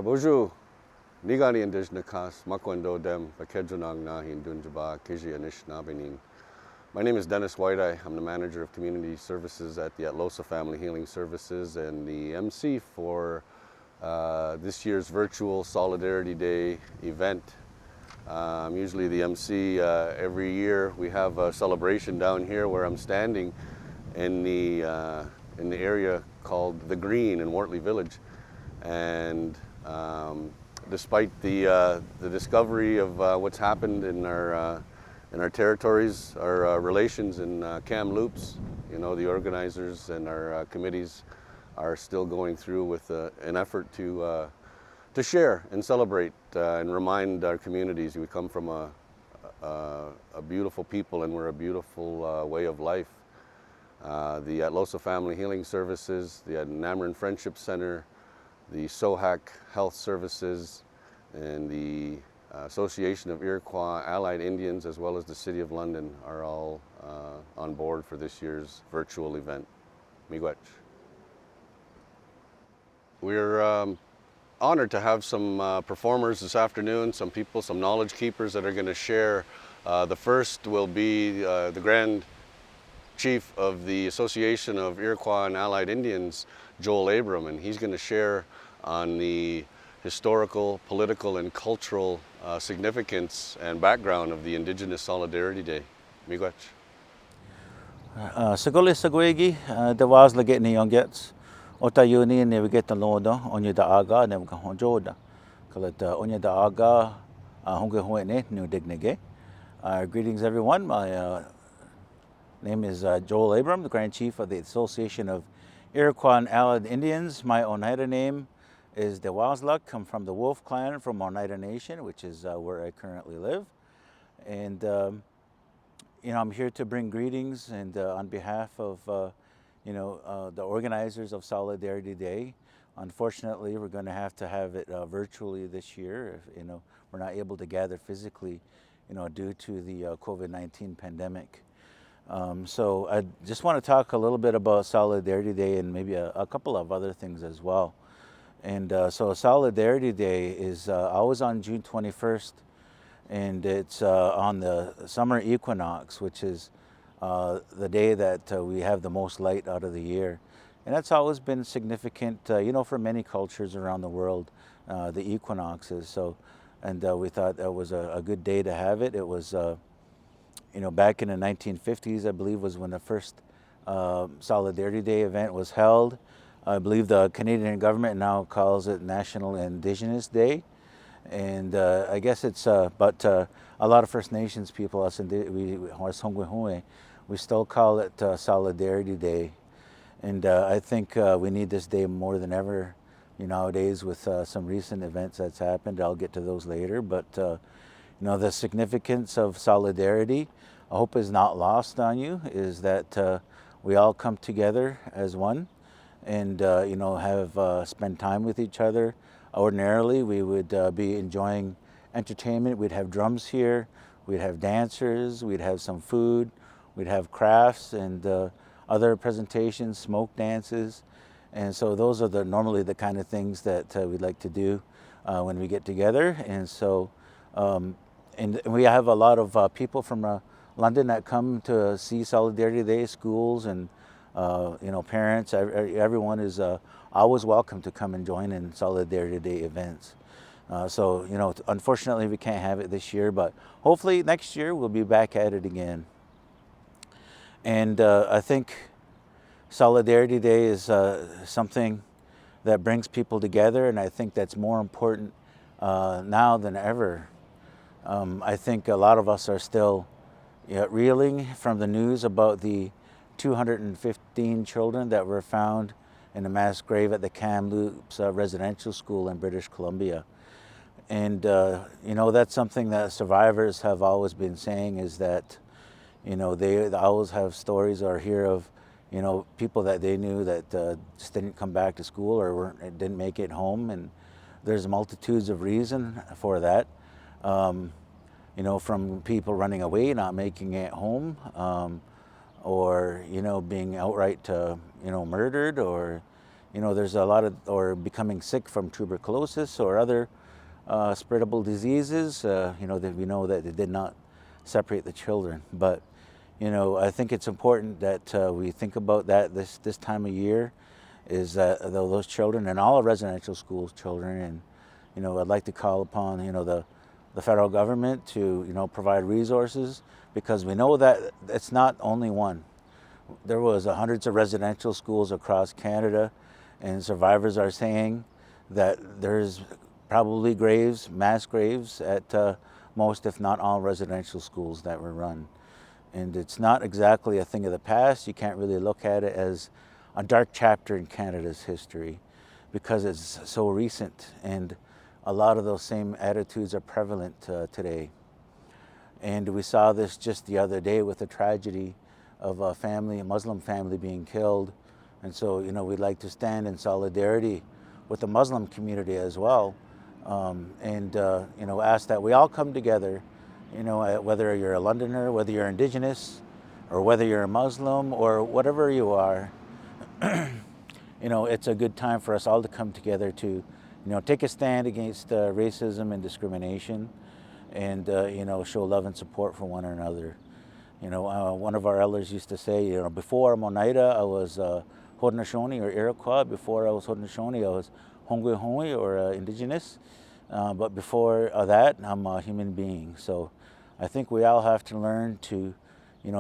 Bonjour, Nigani Indigenous Kas, Makwendo Dem, Bakedranang Nahin Dunjaba, Kiji Anishinaabenin. My name is Dennis Whiteye. I'm the Manager of Community Services at the Atlohsa Family Healing Services and the MC for this year's virtual Solidarity Day event. I'm usually the MC every year. We have a celebration down here where I'm standing in the area called The Green in Wortley Village. And despite the discovery of what's happened in our territories, our relations in Kamloops, you know, the organizers and our committees are still going through with an effort to share and celebrate and remind our communities we come from a beautiful people and we're a beautiful way of life. The Atlohsa Family Healing Services, the Namarin Friendship Center, the SOHAC Health Services, and the Association of Iroquois Allied Indians, as well as the City of London, are all on board for this year's virtual event. Miigwech. We're honored to have some performers this afternoon, some people, some knowledge keepers that are going to share. The first will be the Grand Chief of the Association of Iroquois and Allied Indians, Joel Abram, and he's going to share on the historical, political, and cultural significance and background of the Indigenous Solidarity Day. Miigwech. Sagole sagwegi, the was legate ni yongets, Otayuni navigate the loda, Oneida Aga, never honjoda. Kalat Oneida Aga, Honga Hoene, New Dignege. Greetings everyone. My name is Joel Abram, the Grand Chief of the Association of Iroquois and Allied Indians. My Oneida name is Dewazluk. I'm from the Wolf Clan from Oneida Nation, which is where I currently live. And I'm here to bring greetings and on behalf of the organizers of Solidarity Day. Unfortunately, we're going to have it virtually this year. We're not able to gather physically, due to the COVID-19 pandemic. So I just want to talk a little bit about Solidarity Day and maybe a couple of other things as well. And so Solidarity Day is always on June 21st, and it's on the summer equinox, which is the day that we have the most light out of the year. And that's always been significant, for many cultures around the world, the equinoxes. So, and we thought that was a good day to have it. It was, back in the 1950s, I believe, was when the first Solidarity Day event was held. I believe the Canadian government now calls it National Indigenous Day. And I guess it's, but a lot of First Nations people, we still call it Solidarity Day. And I think we need this day more than ever, nowadays with some recent events that's happened. I'll get to those later. But, the significance of solidarity, I hope is not lost on you, is that we all come together as one and, have spend time with each other. Ordinarily, we would be enjoying entertainment. We'd have drums here, we'd have dancers, we'd have some food, we'd have crafts and other presentations, smoke dances. And so those are normally the kind of things that we'd like to do when we get together. And so, and we have a lot of people from London that come to see Solidarity Day, schools and parents. Everyone is always welcome to come and join in Solidarity Day events. So, unfortunately we can't have it this year, but hopefully next year we'll be back at it again. And I think Solidarity Day is something that brings people together, and I think that's more important now than ever. I think a lot of us are still reeling from the news about the 215 children that were found in a mass grave at the Kamloops residential school in British Columbia. And that's something that survivors have always been saying, is that they always have stories or hear of people that they knew that just didn't come back to school or didn't make it home. And there's multitudes of reasons for that. From people running away, not making it home, or being outright murdered, or there's a lot of, or becoming sick from tuberculosis or other spreadable diseases. That we know that they did not separate the children. But I think it's important that we think about that this time of year, is that those children and all residential school children. And I'd like to call upon the federal government to provide resources, because we know that it's not only one. There was hundreds of residential schools across Canada, and survivors are saying that there's probably graves, mass graves at most, if not all, residential schools that were run. And it's not exactly a thing of the past. You can't really look at it as a dark chapter in Canada's history, because it's so recent, and a lot of those same attitudes are prevalent today. And we saw this just the other day with the tragedy of a Muslim family being killed. And so, we'd like to stand in solidarity with the Muslim community as well, and ask that we all come together, whether you're a Londoner, whether you're Indigenous, or whether you're a Muslim, or whatever you are. It's a good time for us all to come together to take a stand against racism and discrimination, and show love and support for one another. One of our elders used to say, before I'm Oneida, I was Haudenosaunee or Iroquois. Before I was Haudenosaunee, I was Hongwe or Indigenous. But before that, I'm a human being. So I think we all have to learn to,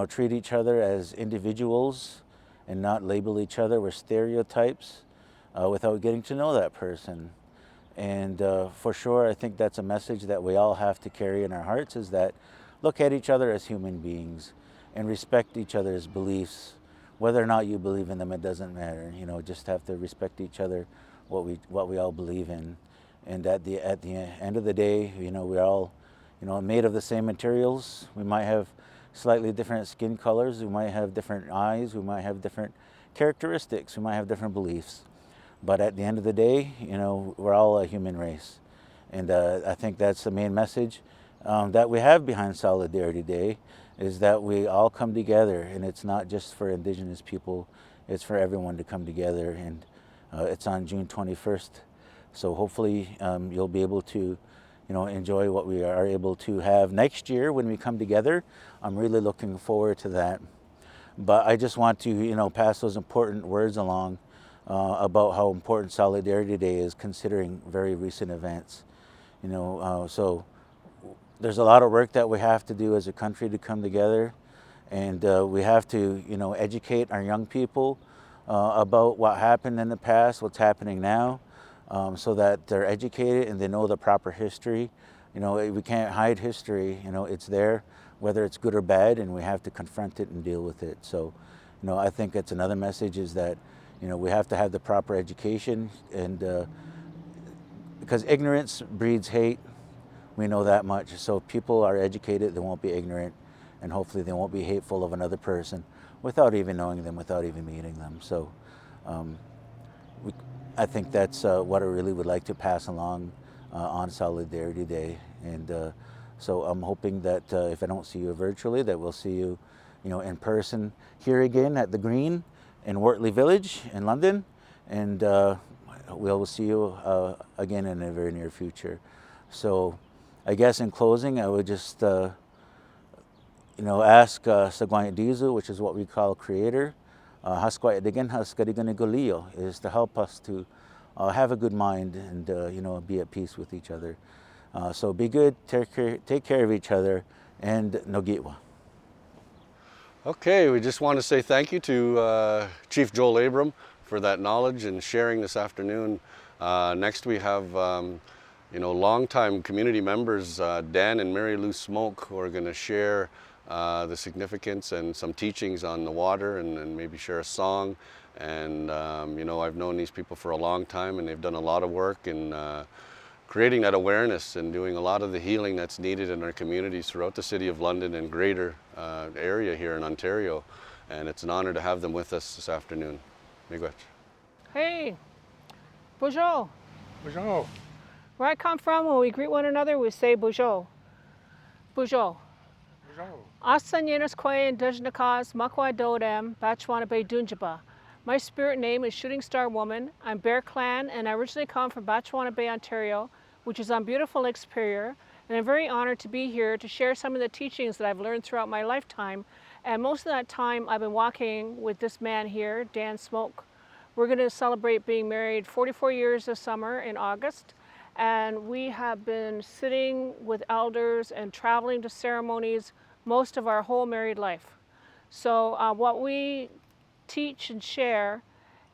treat each other as individuals and not label each other with stereotypes without getting to know that person. And for sure, I think that's a message that we all have to carry in our hearts, is that look at each other as human beings and respect each other's beliefs. Whether or not you believe in them, it doesn't matter. You know, just have to respect each other, what we all believe in. And at the end of the day, you know, we're all, you know, made of the same materials. We might have slightly different skin colors, we might have different eyes, we might have different characteristics, we might have different beliefs. But at the end of the day, you know, we're all a human race. And I think that's the main message that we have behind Solidarity Day, is that we all come together, and it's not just for Indigenous people, it's for everyone to come together. And it's on June 21st. So hopefully you'll be able to, you know, enjoy what we are able to have next year when we come together. I'm really looking forward to that. But I just want to, you know, pass those important words along about how important Solidarity Day is, considering very recent events. You know, so there's a lot of work that we have to do as a country to come together, and we have to, you know, educate our young people about what happened in the past, what's happening now, so that they're educated and they know the proper history. You know, we can't hide history. You know, it's there, whether it's good or bad, and we have to confront it and deal with it. So, you know, I think that's another message, is that, you know, we have to have the proper education, and because ignorance breeds hate. We know that much. So if people are educated, they won't be ignorant, and hopefully they won't be hateful of another person without even knowing them, without even meeting them. So I think that's what I really would like to pass along on Solidarity Day. And so I'm hoping that if I don't see you virtually, that we'll see you, you know, in person here again at the Green in Wortley Village in London, and we'll see you again in the very near future. So I guess in closing, I would just, you know, ask Sagwanya Dizu, which is what we call Creator, Haskwaya Digan Haskadigan Golio, is to help us to have a good mind and, you know, be at peace with each other. So be good, take care of each other, and Nogitwa. Okay, we just want to say thank you to Chief Joel Abram for that knowledge and sharing this afternoon. Next we have you know, longtime community members, Dan and Mary Lou Smoke, who are going to share the significance and some teachings on the water, and maybe share a song. And you know, I've known these people for a long time, and they've done a lot of work in creating that awareness and doing a lot of the healing that's needed in our communities throughout the City of London and greater area here in Ontario. And it's an honor to have them with us this afternoon. Miigwech. Hey, bonjour. Bonjour. Where I come from, when we greet one another, we say bonjour. Bonjour. Bonjour. Asan Yenas Kwe and Dujnakas, Makwa Dodam, Bachwana Bay Dunjaba. My spirit name is Shooting Star Woman. I'm Bear Clan, and I originally come from Bachwana Bay, Ontario, which is on beautiful Lake Superior. And I'm very honored to be here to share some of the teachings that I've learned throughout my lifetime. And most of that time I've been walking with this man here, Dan Smoke. We're going to celebrate being married 44 years this summer in August. And we have been sitting with elders and traveling to ceremonies most of our whole married life. So what we teach and share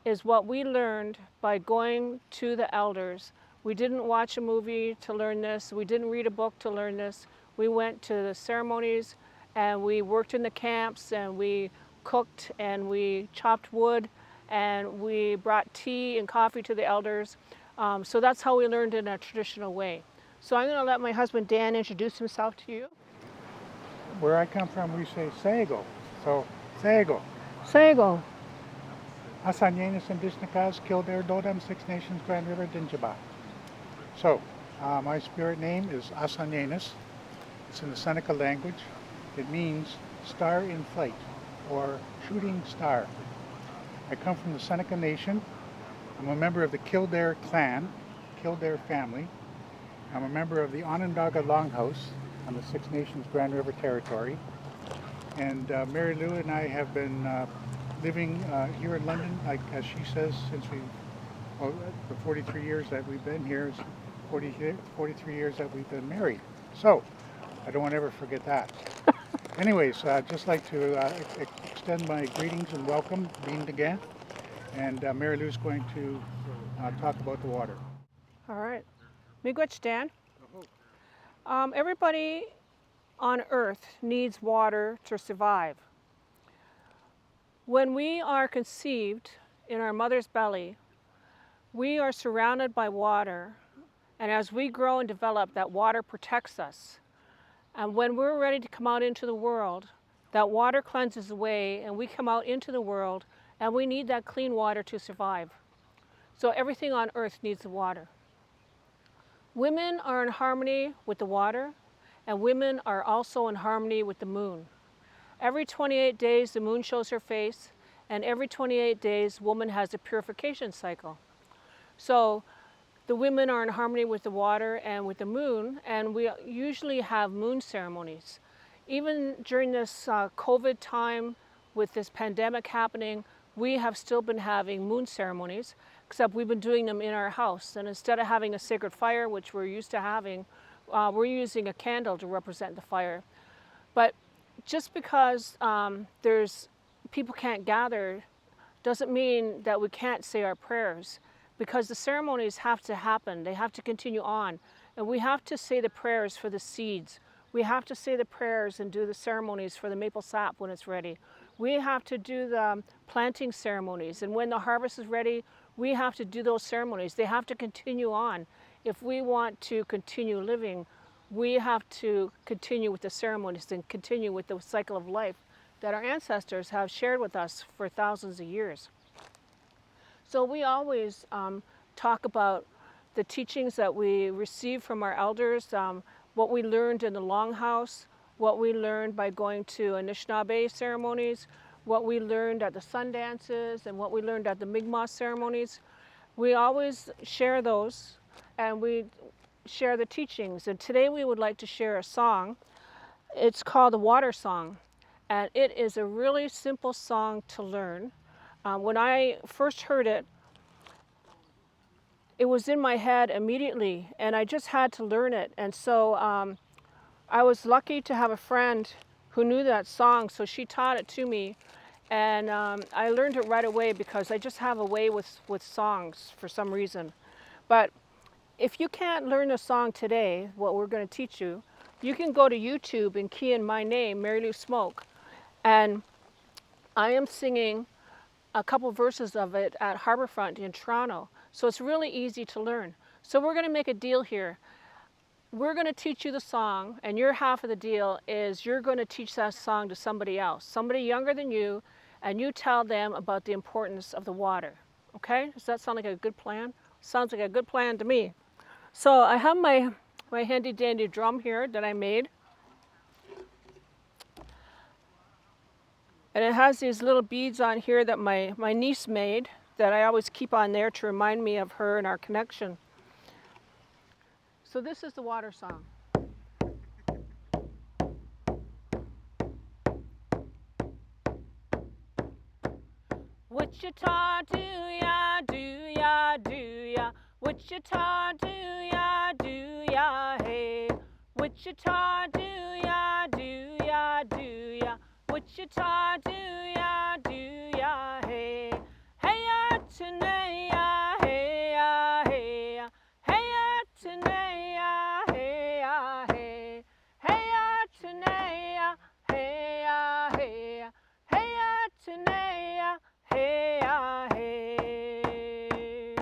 is what we learned by going to the elders. We didn't watch a movie to learn this. We didn't read a book to learn this. We went to the ceremonies, and we worked in the camps, and we cooked, and we chopped wood, and we brought tea and coffee to the elders. So that's how we learned in a traditional way. So I'm going to let my husband Dan introduce himself to you. Where I come from, we say Sego. So, Sego. Sego. Asanyenis and Disnakas, Kildare, Dodam, Six Nations, Grand River, Dinjaba. So, my spirit name is Asanyenis. It's in the Seneca language. It means star in flight, or shooting star. I come from the Seneca Nation. I'm a member of the Kildare clan, Kildare family. I'm a member of the Onondaga Longhouse on the Six Nations Grand River Territory. And Mary Lou and I have been living here in London, like as she says, since the 43 years that we've been here, 43 years that we've been married. So, I don't want to ever forget that. Anyways, I'd just like to extend my greetings and welcome, Bean again. And Mary Lou's going to talk about the water. All right. Miigwech, Dan. Everybody on Earth needs water to survive. When we are conceived in our mother's belly, we are surrounded by water, and as we grow and develop, that water protects us. And when we're ready to come out into the world, that water cleanses away and we come out into the world, and we need that clean water to survive. So everything on earth needs the water. Women are in harmony with the water, and women are also in harmony with the moon. Every 28 days, the moon shows her face, and every 28 days, woman has a purification cycle. So the women are in harmony with the water and with the moon, and we usually have moon ceremonies. Even during this COVID time, with this pandemic happening, we have still been having moon ceremonies, except we've been doing them in our house. And instead of having a sacred fire, which we're used to having, we're using a candle to represent the fire. But just because there's people can't gather doesn't mean that we can't say our prayers, because the ceremonies have to happen. They have to continue on, and we have to say the prayers for the seeds. We have to say the prayers and do the ceremonies for the maple sap when it's ready. We have to do the planting ceremonies, and when the harvest is ready, we have to do those ceremonies. They have to continue on. If we want to continue living, we have to continue with the ceremonies and continue with the cycle of life that our ancestors have shared with us for thousands of years. So we always talk about the teachings that we receive from our elders, what we learned in the Longhouse, what we learned by going to Anishinaabe ceremonies, what we learned at the sun dances, and what we learned at the Mi'kmaq ceremonies. We always share those, and we share the teachings. And today we would like to share a song. It's called the Water Song, and it is a really simple song to learn. When I first heard it, it was in my head immediately, and I just had to learn it. And so I was lucky to have a friend who knew that song, so she taught it to me. And I learned it right away because I just have a way with songs for some reason. But if you can't learn a song today, what we're going to teach you, you can go to YouTube and key in my name, Mary Lou Smoke, and I am singing a couple verses of it at Harbourfront in Toronto. So it's really easy to learn. So we're going to make a deal here. We're going to teach you the song, and your half of the deal is you're going to teach that song to somebody else, somebody younger than you, and you tell them about the importance of the water. Okay? Does that sound like a good plan? Sounds like a good plan to me. So I have my handy dandy drum here that I made. And it has these little beads on here that my niece made that I always keep on there to remind me of her and our connection. So this is the water song. Wichita, do ya, do ya, do ya. Wichita, do ya, do ya, hey. Wichita, do ya, do ya, do ya. Wichita, do ya, do ya, hey. Hey ya, tene ya, hey ya, hey ya. Hey ya, tene ya, hey ya, hey. Hey ya, tene ya, hey ya, hey ya. Hey ya, tene ya, hey ya, hey.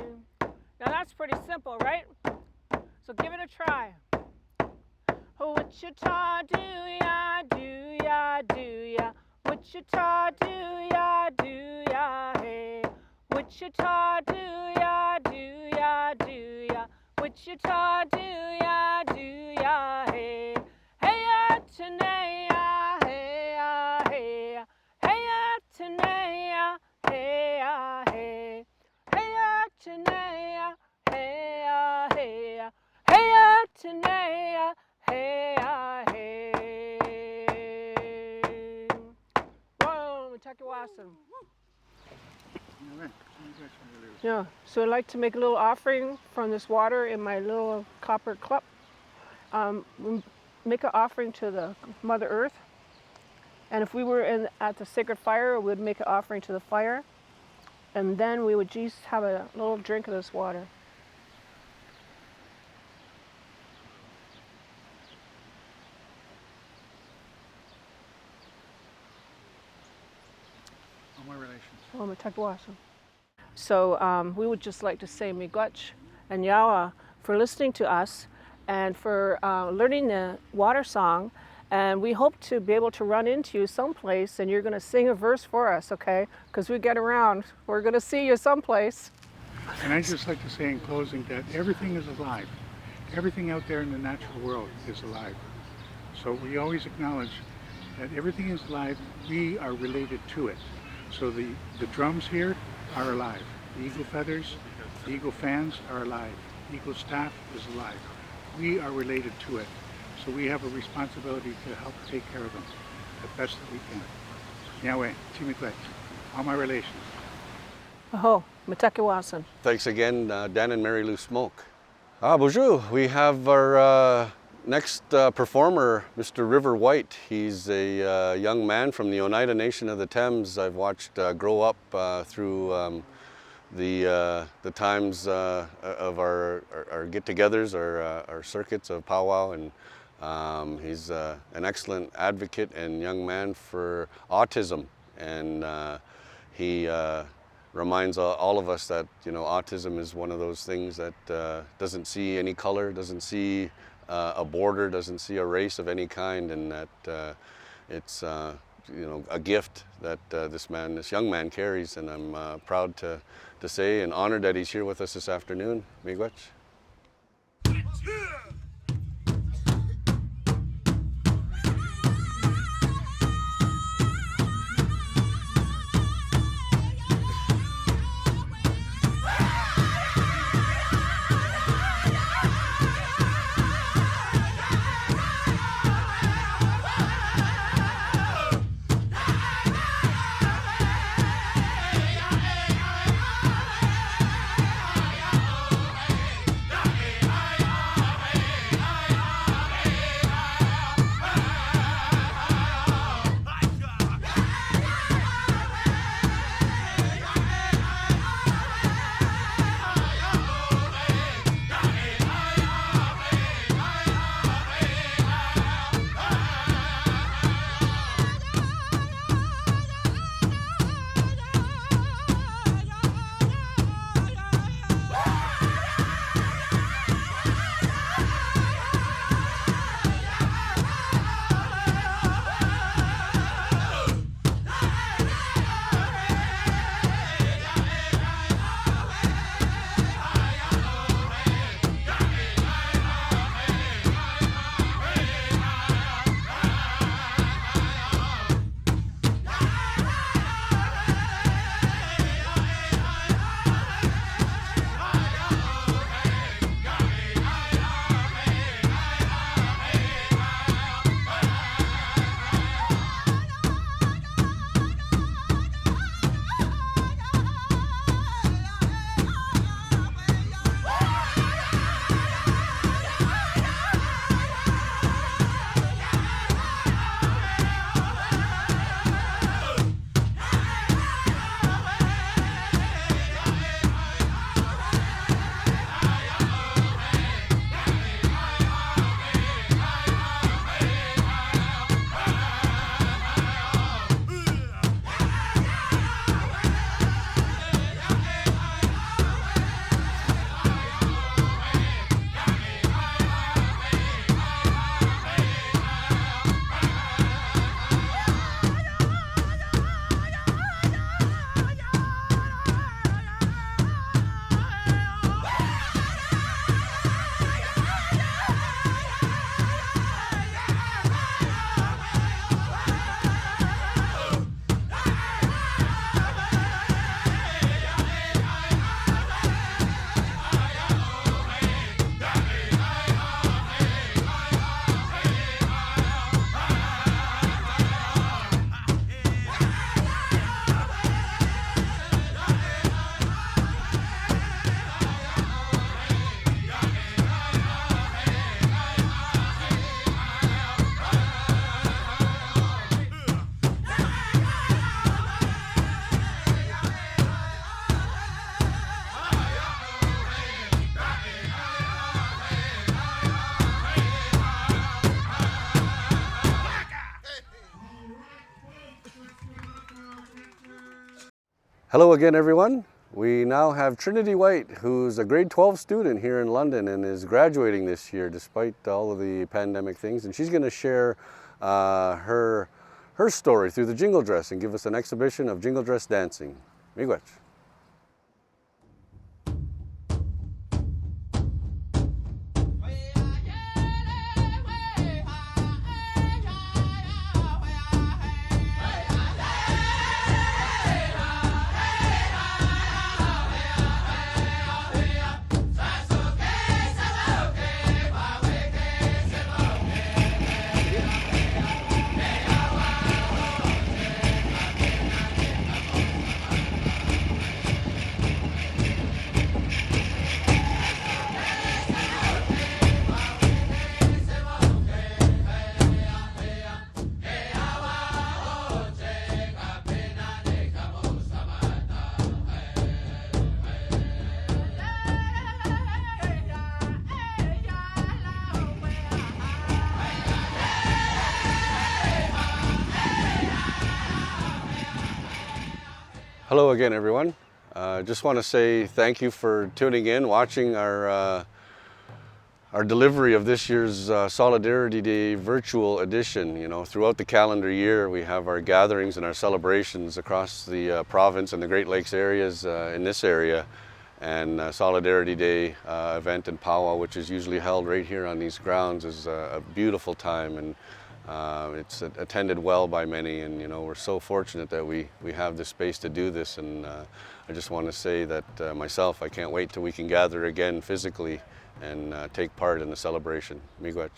Now that's pretty simple, right? So give it a try. Wichita, do ya, do ya, do ya. Wichita, do ya, do ya, hey. Wichita, do ya, do ya, do ya. Wichita, do ya, do ya, hey. Hey ya, tene ya, hey ya, hey ya. Hey ya, tene ya, hey ya, hey. Hey ya, tene ya, hey ya, hey ya. Hey ya, tene ya, hey ya, hey. Whoa, Mitakiwasan. Yeah, so I'd like to make a little offering from this water in my little copper cup. Make an offering to the Mother Earth. And if we were at the sacred fire, we would make an offering to the fire. And then we would just have a little drink of this water. I'm going to Taguaso. So we would just like to say miigwech and yawa for listening to us and for learning the water song. And we hope to be able to run into you someplace and you're going to sing a verse for us, okay? Because we get around. We're going to see you someplace. And I'd just like to say in closing that everything is alive. Everything out there in the natural world is alive. So we always acknowledge that everything is alive. We are related to it. So the drums here are alive. The eagle feathers, the eagle fans are alive. The eagle staff is alive. We are related to it. So we have a responsibility to help take care of them the best that we can. Yahweh, Timikwet, all my relations. Aho, Matakiwasan. Thanks again, Dan and Mary Lou Smoke. Bonjour. We have our next performer, Mr. River White. He's a young man from the Oneida Nation of the Thames. I've watched grow up through the times of our get-togethers, our circuits of powwow, and he's an excellent advocate and young man for autism, and he reminds all of us that, you know, autism is one of those things that doesn't see any color, doesn't see a border, doesn't see a race of any kind, and that it's you know, a gift that this young man carries, and I'm proud to say and honored that he's here with us this afternoon. Miigwech. Hello again, everyone. We now have Trinity-White, who's a grade 12 student here in London and is graduating this year despite all of the pandemic things. And she's going to share her story through the jingle dress and give us an exhibition of jingle dress dancing. Miigwech. Hello again, everyone. Just want to say thank you for tuning in, watching our delivery of this year's Solidarity Day virtual edition. You know, throughout the calendar year, we have our gatherings and our celebrations across the province and the Great Lakes areas in this area, and Solidarity Day event and powwow, which is usually held right here on these grounds, is a beautiful time, and it's attended well by many, and you know, we're so fortunate that we have the space to do this. And I just want to say that myself, I can't wait till we can gather again physically and take part in the celebration. Miigwech.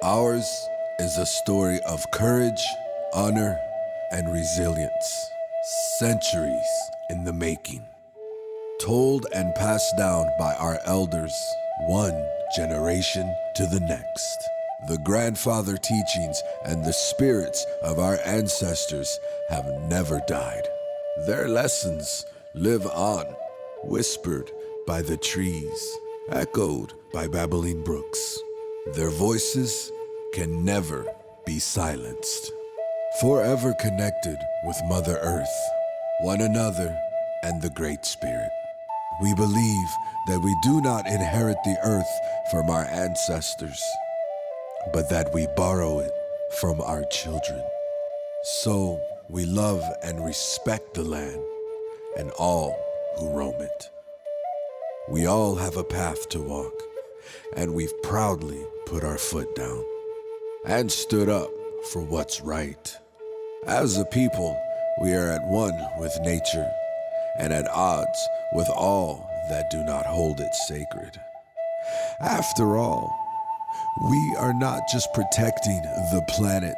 Ours is a story of courage, honor, and resilience. Centuries in the making, told and passed down by our elders, one generation to the next. The grandfather teachings and the spirits of our ancestors have never died. Their lessons live on, whispered by the trees, echoed by babbling brooks. Their voices can never be silenced. Forever connected with Mother Earth, one another, and the Great Spirit. We believe that we do not inherit the earth from our ancestors, but that we borrow it from our children. So we love and respect the land and all who roam it. We all have a path to walk, and we've proudly put our foot down and stood up for what's right. As a people, we are at one with nature and at odds with all that do not hold it sacred. After all, we are not just protecting the planet,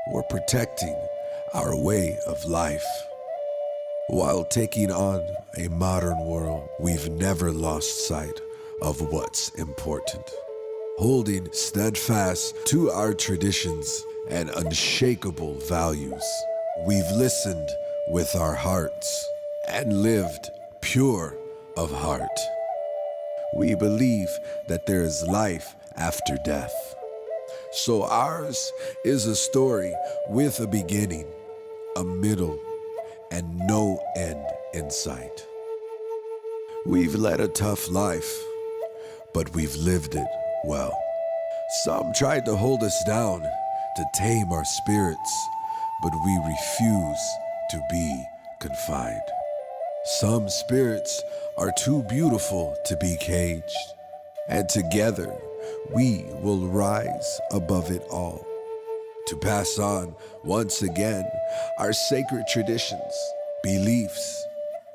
we're protecting our way of life. While taking on a modern world, we've never lost sight of what's important. Holding steadfast to our traditions and unshakable values, we've listened with our hearts and lived pure of heart. We believe that there is life after death. So ours is a story with a beginning, a middle, and no end in sight. We've led a tough life, but we've lived it well. Some tried to hold us down, to tame our spirits, but we refuse to be confined. Some spirits are too beautiful to be caged, and together we will rise above it all, to pass on once again our sacred traditions, beliefs,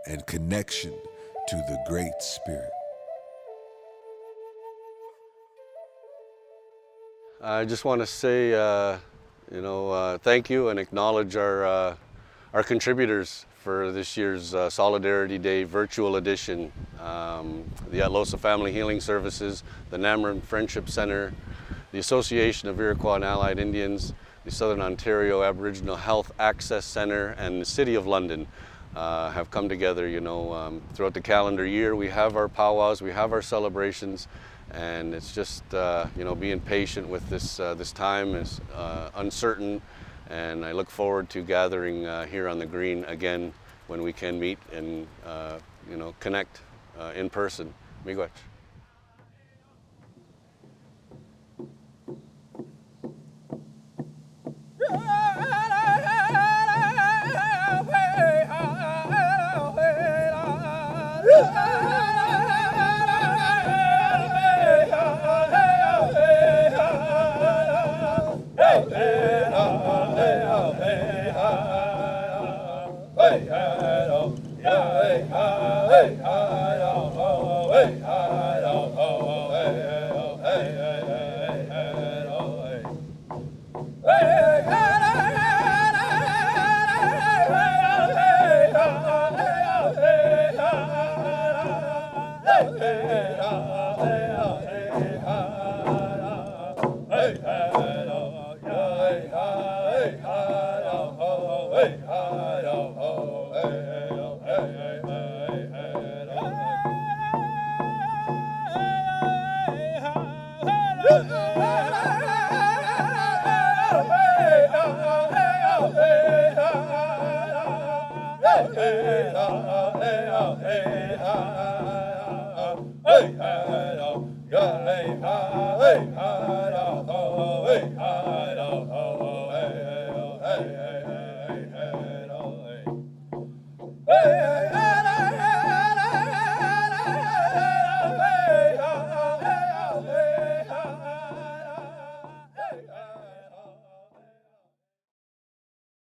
and connection to the Great Spirit. I just want to say, thank you and acknowledge our contributors for this year's Solidarity Day virtual edition. The Atlohsa Family Healing Services, the Abram Friendship Center, the Association of Iroquois and Allied Indians, the Southern Ontario Aboriginal Health Access Center, and the City of London have come together, throughout the calendar year. We have our powwows, we have our celebrations, And it's just being patient with this time is uncertain, and I look forward to gathering here on the green again when we can meet and connect in person. Miigwech. Hey,